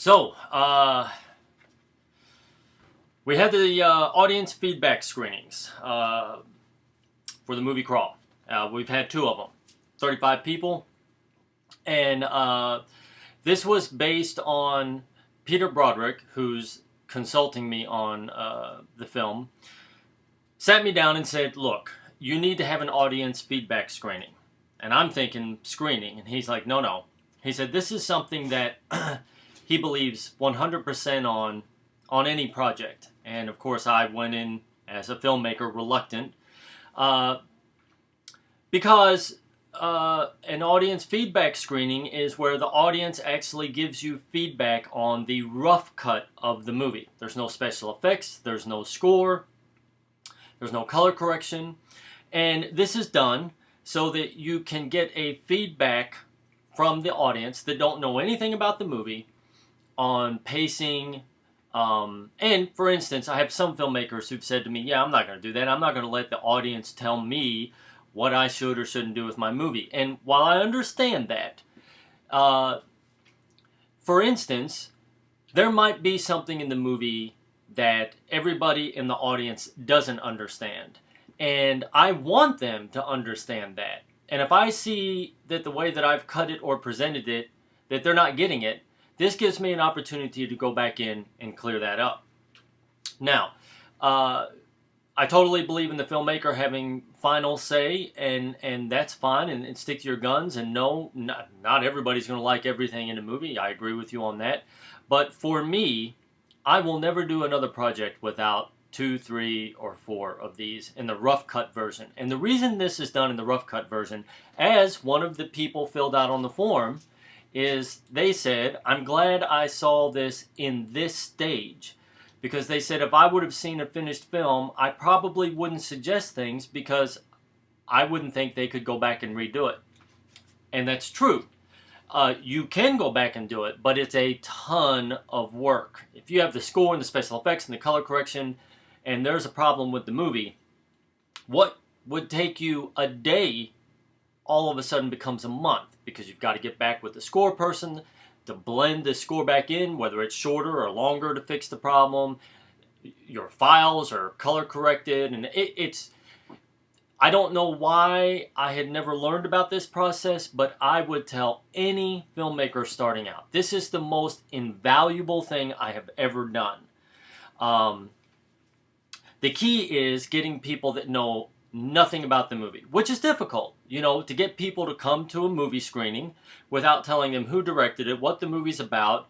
So, we had the audience feedback screenings for the movie Crawl. We've had two of them, 35 people. And this was based on Peter Broderick, who's consulting me on the film, sat me down and said, look, you need to have an audience feedback screening. And I'm thinking screening. And he's like, no. He said, this is something that he believes 100% on any project. And of course, I went in as a filmmaker reluctant because an audience feedback screening is where the audience actually gives you feedback on the rough cut of the movie. There's no special effects, there's no score, there's no color correction. And this is done so that you can get a feedback from the audience that don't know anything about the movie on pacing. And for instance, I have some filmmakers who've said to me, yeah, I'm not going to do that. I'm not going to let the audience tell me what I should or shouldn't do with my movie. And while I understand that, for instance, there might be something in the movie that everybody in the audience doesn't understand. And I want them to understand that. And if I see that the way that I've cut it or presented it, that they're not getting it, this gives me an opportunity to go back in and clear that up. Now, I totally believe in the filmmaker having final say, and that's fine, and stick to your guns. And no, not everybody's going to like everything in a movie. I agree with you on that. But for me, I will never do another project without 2, 3, or 4 of these in the rough cut version. And the reason this is done in the rough cut version, as one of the people filled out on the form, is they said, I'm glad I saw this in this stage. Because they said if I would have seen a finished film, I probably wouldn't suggest things because I wouldn't think they could go back and redo it. And that's true. You can go back and do it, but it's a ton of work. If you have the score and the special effects and the color correction, and there's a problem with the movie, what would take you a day all of a sudden becomes a month, because you've got to get back with the score person to blend the score back in, whether it's shorter or longer to fix the problem. Your files are color corrected, and it's I don't know why I had never learned about this process, but I would tell any filmmaker starting out, this is the most invaluable thing I have ever done. The key is getting people that know nothing about the movie, which is difficult, to get people to come to a movie screening without telling them who directed it, what the movie's about.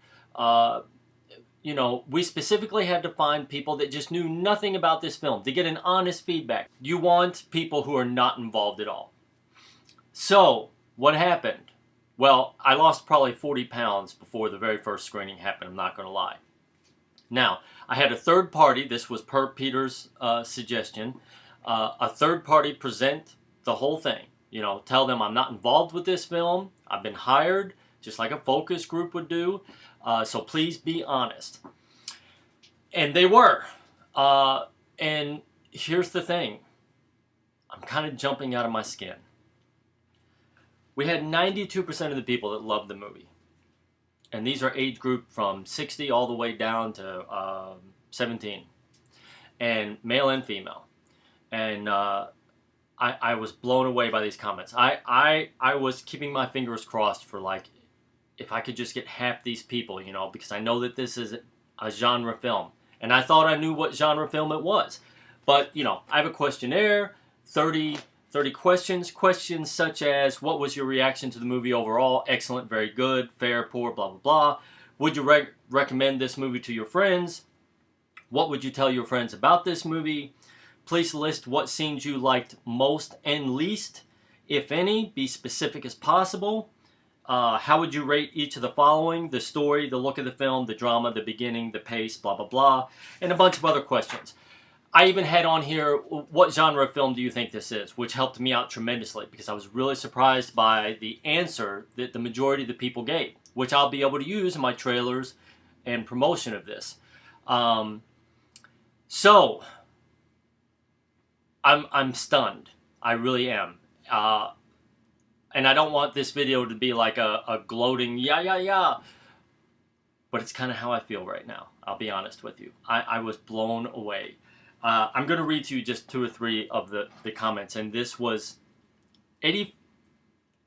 We specifically had to find people that just knew nothing about this film to get an honest feedback. You want people who are not involved at all. So, what happened? Well, I lost probably 40 pounds before the very first screening happened, I'm not going to lie. Now, I had a third party, this was per Peter's suggestion, a third party present the whole thing. Tell them I'm not involved with this film, I've been hired, just like a focus group would do, so please be honest. And they were. And here's the thing, I'm kind of jumping out of my skin. We had 92% of the people that loved the movie. And these are age group from 60 all the way down to 17. And male and female. And I was blown away by these comments. I was keeping my fingers crossed for, if I could just get half these people, because I know that this is a genre film. And I thought I knew what genre film it was. But, I have a questionnaire, 30 questions such as, what was your reaction to the movie overall? Excellent, very good, fair, poor, blah, blah, blah. Would you recommend this movie to your friends? What would you tell your friends about this movie? Please list what scenes you liked most and least, if any. Be specific as possible. How would you rate each of the following? The story, the look of the film, the drama, the beginning, the pace, blah, blah, blah. And a bunch of other questions. I even had on here, what genre of film do you think this is? Which helped me out tremendously because I was really surprised by the answer that the majority of the people gave, which I'll be able to use in my trailers and promotion of this. So, I'm stunned. I really am. And I don't want this video to be like a gloating, yeah. but it's kind of how I feel right now. I'll be honest with you. I was blown away. I'm going to read to you just 2 or 3 of the comments, and this was 80.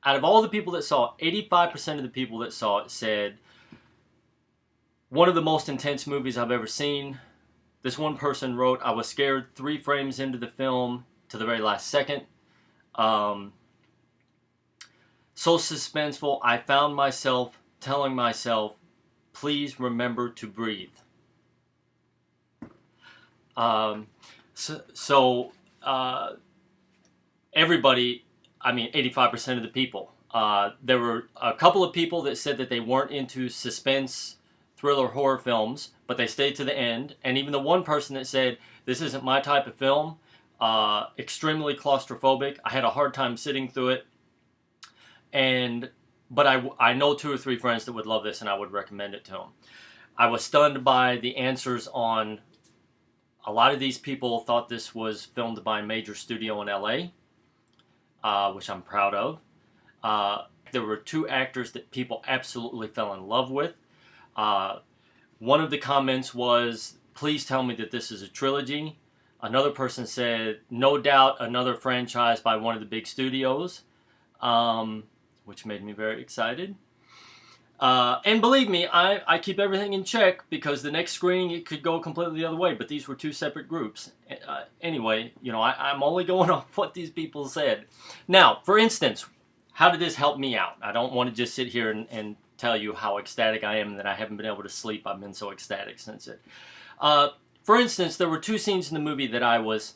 Out of all the people that saw it, 85% of the people that saw it said, one of the most intense movies I've ever seen. This one person wrote, I was scared 3 frames into the film to the very last second. So suspenseful, I found myself telling myself, please remember to breathe. Everybody, I mean 85% of the people. There were a couple of people that said that they weren't into suspense, thriller, horror films, but they stayed to the end. And even the one person that said, this isn't my type of film, extremely claustrophobic. I had a hard time sitting through it. But I know 2 or 3 friends that would love this, and I would recommend it to them. I was stunned by the answers on. A lot of these people thought this was filmed by a major studio in LA, which I'm proud of. There were 2 actors that people absolutely fell in love with. One of the comments was, please tell me that this is a trilogy. Another person said, no doubt another franchise by one of the big studios, which made me very excited. And believe me, I keep everything in check, because the next screening it could go completely the other way, but these were 2 separate groups. Anyway, you know, I'm only going off what these people said. Now, for instance, how did this help me out? I don't want to just sit here and tell you how ecstatic I am and that I haven't been able to sleep. I've been so ecstatic since it. For instance, there were 2 scenes in the movie that I was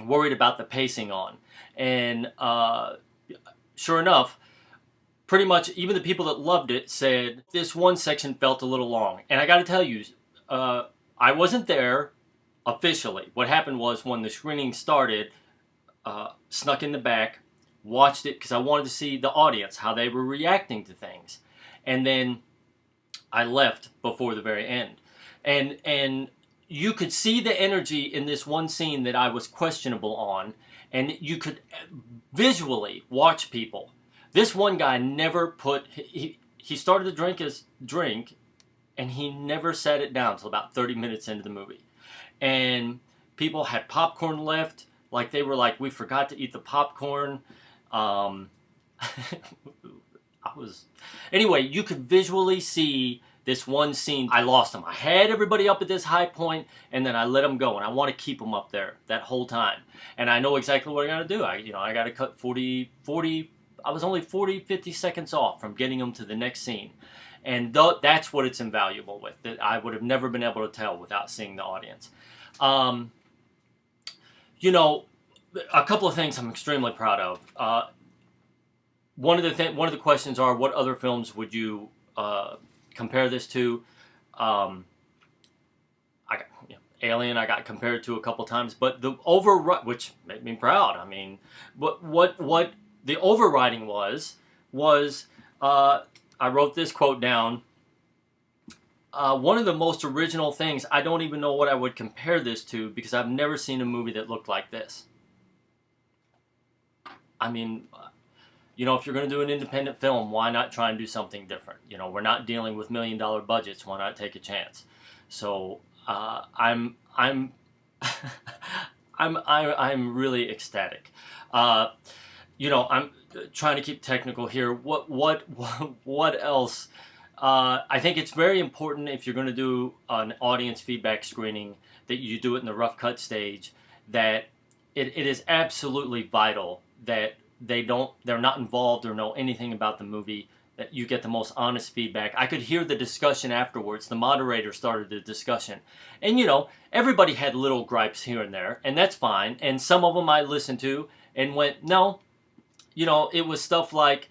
worried about the pacing on. And sure enough, pretty much even the people that loved it said this one section felt a little long. And I got to tell you, I wasn't there officially. What happened was, when the screening started, snuck in the back, watched it because I wanted to see the audience, how they were reacting to things. And then I left before the very end. And you could see the energy in this one scene that I was questionable on, and you could visually watch people. This one guy never he started to drink his drink, and he never sat it down until about 30 minutes into the movie. And people had popcorn left, like they were like, we forgot to eat the popcorn. Anyway, you could visually see this one scene. I lost them. I had everybody up at this high point, and then I let them go, and I want to keep them up there that whole time. And I know exactly what I got to do. I got to cut 40. I was only 40, 50 seconds off from getting them to the next scene. And that's what it's invaluable with. That I would have never been able to tell without seeing the audience. You know, a couple of things I'm extremely proud of. One of the questions are, what other films would you compare this to? Alien, I got compared to a couple times, but which made me proud. I mean, what the overriding was I wrote this quote down. One of the most original things, I don't even know what I would compare this to, because I've never seen a movie that looked like this. I mean, you know, if you're going to do an independent film, why not try and do something different? You know, we're not dealing with $1 million budgets. Why not take a chance? So I'm really ecstatic. You know, I'm trying to keep technical here. What else? I think it's very important, if you're going to do an audience feedback screening, that you do it in the rough cut stage. That it is absolutely vital that they're not involved or know anything about the movie, that you get the most honest feedback. I could hear the discussion afterwards. The moderator started the discussion. And, you know, everybody had little gripes here and there, and that's fine. And some of them I listened to and went, no. You know, it was stuff like,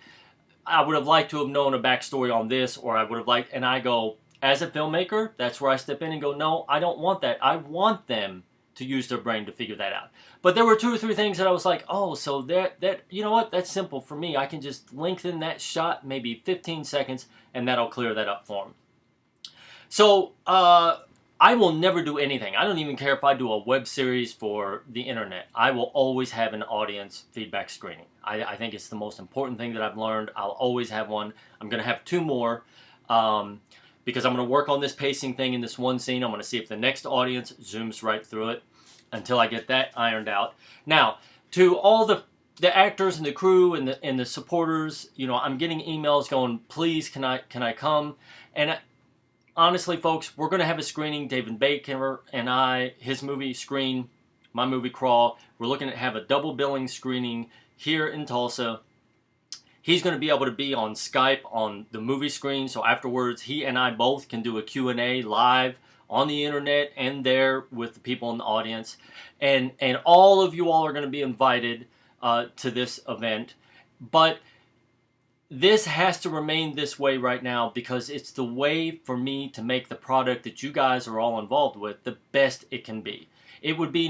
I would have liked to have known a backstory on this, or I would have liked, and I go, as a filmmaker, that's where I step in and go, no, I don't want that. I want them to use their brain to figure that out. But there were 2 or 3 things that I was like, oh, so that you know what, that's simple for me. I can just lengthen that shot maybe 15 seconds, and that'll clear that up for them. So I will never do anything. I don't even care if I do a web series for the internet. I will always have an audience feedback screening. I think it's the most important thing that I've learned. I'll always have one. I'm going to have 2 more. because I'm going to work on this pacing thing in this one scene. I'm going to see if the next audience zooms right through it until I get that ironed out. Now, to all the actors and the crew and the supporters, you know, I'm getting emails going, please, can I come? And honestly, folks, we're going to have a screening. David Baker and I, his movie Screen, my movie Crawl. We're looking to have a double billing screening here in Tulsa. He's going to be able to be on Skype on the movie screen, so afterwards he and I both can do a Q&A live on the internet and there with the people in the audience. And all of you all are going to be invited to this event. But this has to remain this way right now because it's the way for me to make the product that you guys are all involved with the best it can be. It would be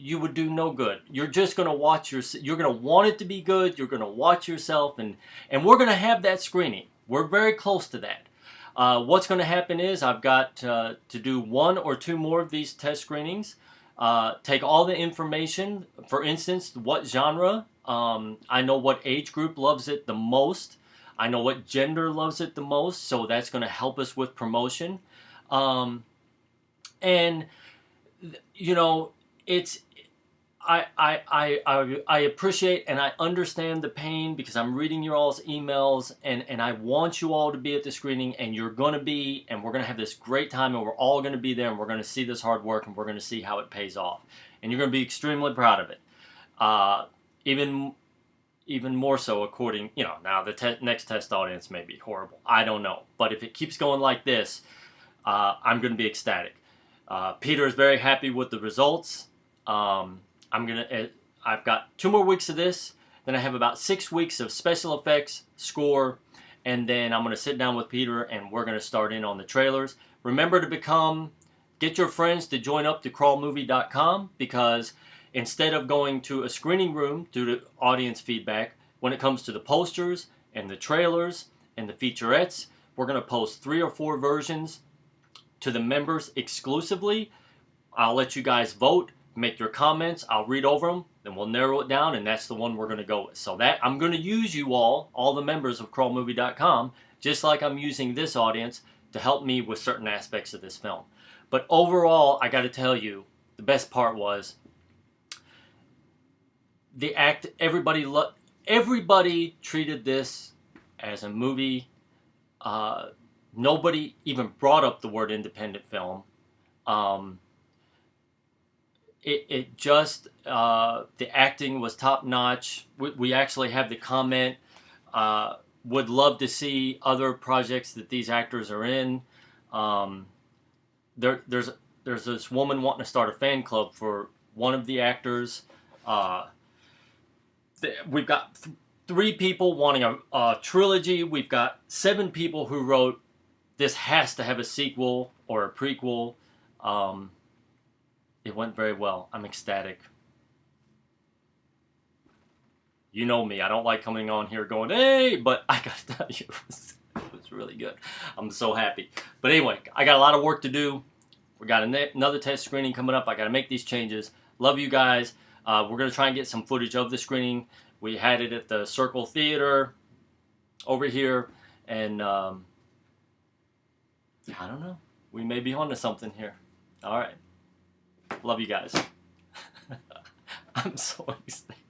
you would do no good. You're just going to watch you're going to want it to be good. You're going to watch yourself, and we're going to have that screening. We're very close to that. What's going to happen is I've got to do 1 or 2 more of these test screenings. Take all the information, for instance, what genre. I know what age group loves it the most. I know what gender loves it the most, so that's going to help us with promotion. And, you know, it's... I appreciate and I understand the pain because I'm reading your all's emails and I want you all to be at the screening, and you're going to be, and we're going to have this great time, and we're all going to be there, and we're going to see this hard work, and we're going to see how it pays off. And you're going to be extremely proud of it. Even more so according, you know, now the next test audience may be horrible. I don't know. But if it keeps going like this, I'm going to be ecstatic. Peter is very happy with the results. I've got 2 more weeks of this, then I have about 6 weeks of special effects, score, and then I'm going to sit down with Peter and we're going to start in on the trailers. Remember to get your friends to join up to crawlmovie.com, because instead of going to a screening room due to audience feedback, when it comes to the posters and the trailers and the featurettes, we're going to post 3 or 4 versions to the members exclusively. I'll let you guys vote. Make your comments, I'll read over them, then we'll narrow it down, and that's the one we're going to go with. So that I'm going to use you all the members of crawlmovie.com, just like I'm using this audience to help me with certain aspects of this film. But overall, I got to tell you, the best part was the act. Everybody treated this as a movie. Nobody even brought up the word independent film. It just, the acting was top notch. We actually have the comment, would love to see other projects that these actors are in. There's this woman wanting to start a fan club for one of the actors. We've got 3 people wanting a trilogy. We've got 7 people who wrote, this has to have a sequel or a prequel. It went very well. I'm ecstatic. You know me. I don't like coming on here going, hey, but I gotta tell you, it was really good. I'm so happy. But anyway, I got a lot of work to do. We got another test screening coming up. I gotta make these changes. Love you guys. We're gonna try and get some footage of the screening. We had it at the Circle Theater over here, and I don't know. We may be onto something here. All right. Love you guys. I'm so excited.